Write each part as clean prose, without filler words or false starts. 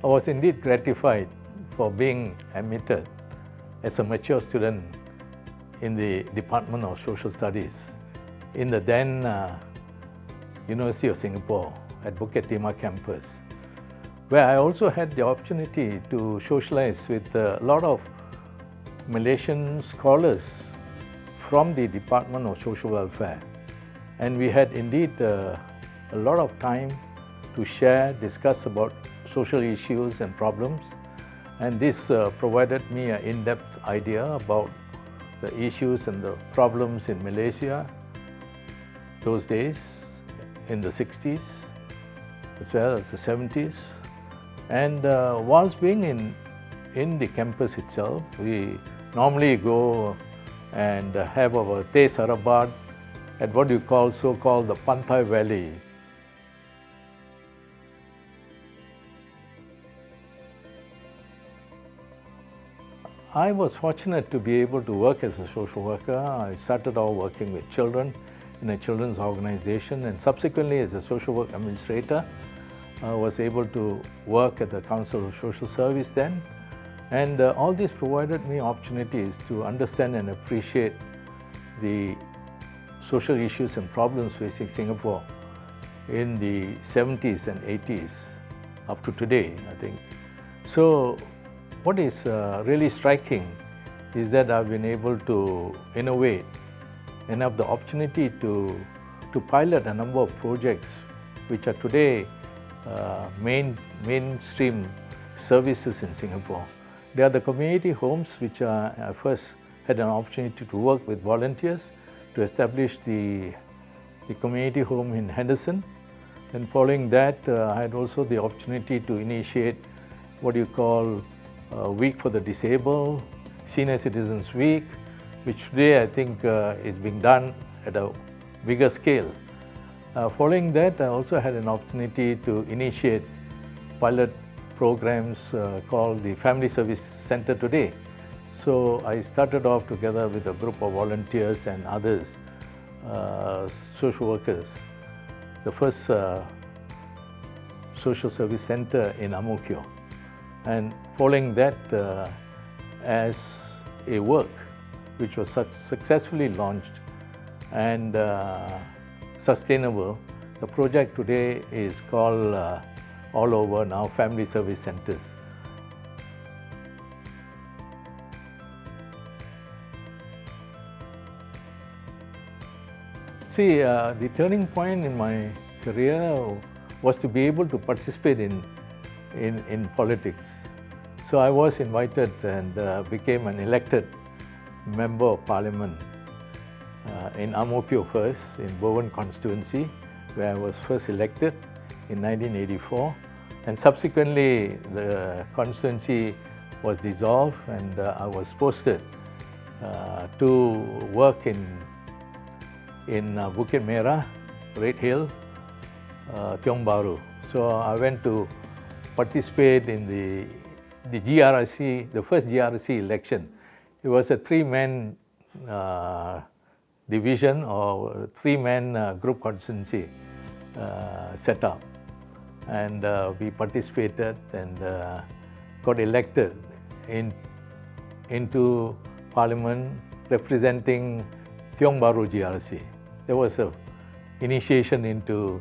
I was indeed gratified for being admitted as a mature student in the Department of Social Studies in the then University of Singapore at Bukit Timah campus, where I also had the opportunity to socialize with a lot of Malaysian scholars from the Department of Social Welfare. And we had indeed a lot of time to share, discuss about social issues and problems. And this provided me an in-depth idea about the issues and the problems in Malaysia those days, in the 60s as well as the 70s. And whilst being in the campus itself, we normally go and have our teh sarabat at what you call so-called the Pantai Valley. I was fortunate to be able to work as a social worker. I started out working with children in a children's organization, and subsequently as a social work administrator. I was able to work at the Council of Social Service then, and all this provided me opportunities to understand and appreciate the social issues and problems facing Singapore in the 70s and 80s up to today, I think. So what is really striking is that I've been able to innovate and have the opportunity to pilot a number of projects which are today mainstream services in Singapore. They are the community homes which I first had an opportunity to work with volunteers to establish the community home in Henderson. And following that, I had also the opportunity to initiate what you call Week for the Disabled, Senior Citizens Week, which today I think is being done at a bigger scale. Following that, I also had an opportunity to initiate pilot programs called the Family Service Center today. So I started off together with a group of volunteers and others, social workers, the first social service center in Ang Mo Kio. And following that, as a work which was successfully launched and sustainable, the project today is called all over now Family Service Centers. See, the turning point in my career was to be able to participate in politics. So I was invited and became an elected member of parliament in Ang Mo Kio first, in Bowen constituency, where I was first elected in 1984. And subsequently, the constituency was dissolved and I was posted to work in Bukit Merah, Red Hill, Tiong Bahru. So I went to participate in the GRC, the first GRC election. It was a three-man division or three-man group constituency set up. And we participated and got elected into Parliament representing Tiong Bahru GRC. There was an initiation into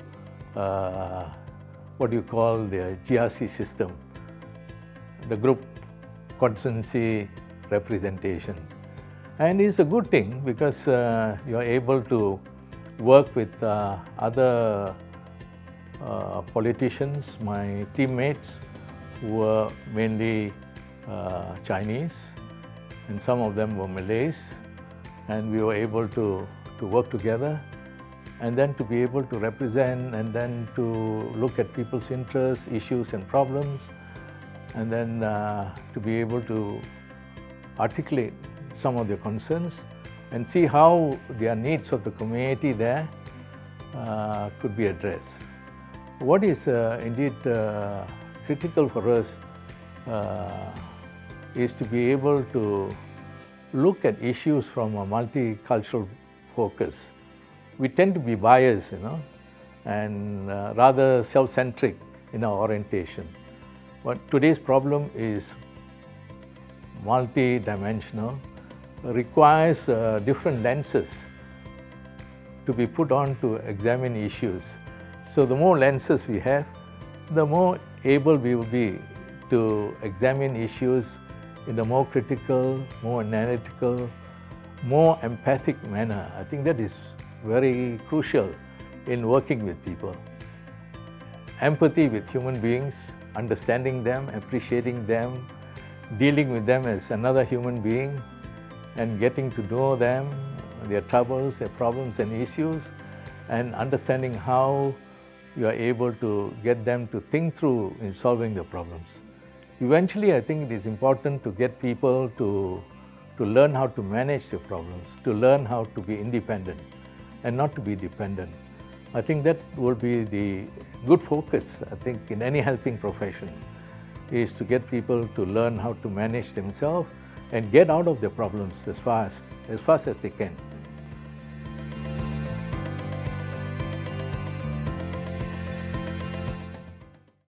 what you call the GRC system, the group constituency representation. And it's a good thing because you are able to work with other politicians. My teammates were mainly Chinese and some of them were Malays, and we were able to work together and then to be able to represent and then to look at people's interests, issues and problems, and then to be able to articulate some of their concerns and see how their needs of the community there could be addressed. What is indeed critical for us is to be able to look at issues from a multicultural focus. We tend to be biased, and rather self-centric in our orientation. But today's problem is multi-dimensional, requires different lenses to be put on to examine issues. So the more lenses we have, the more able we will be to examine issues in a more critical, more analytical, more empathic manner. I think that is very crucial in working with people. Empathy with human beings, understanding them, appreciating them, dealing with them as another human being, and getting to know them, their troubles, their problems and issues, and understanding how you are able to get them to think through in solving the problems. Eventually, I think it is important to get people to learn how to manage their problems, to learn how to be independent and not to be dependent. I think that will be the good focus, I think, in any helping profession, is to get people to learn how to manage themselves and get out of their problems as fast as they can.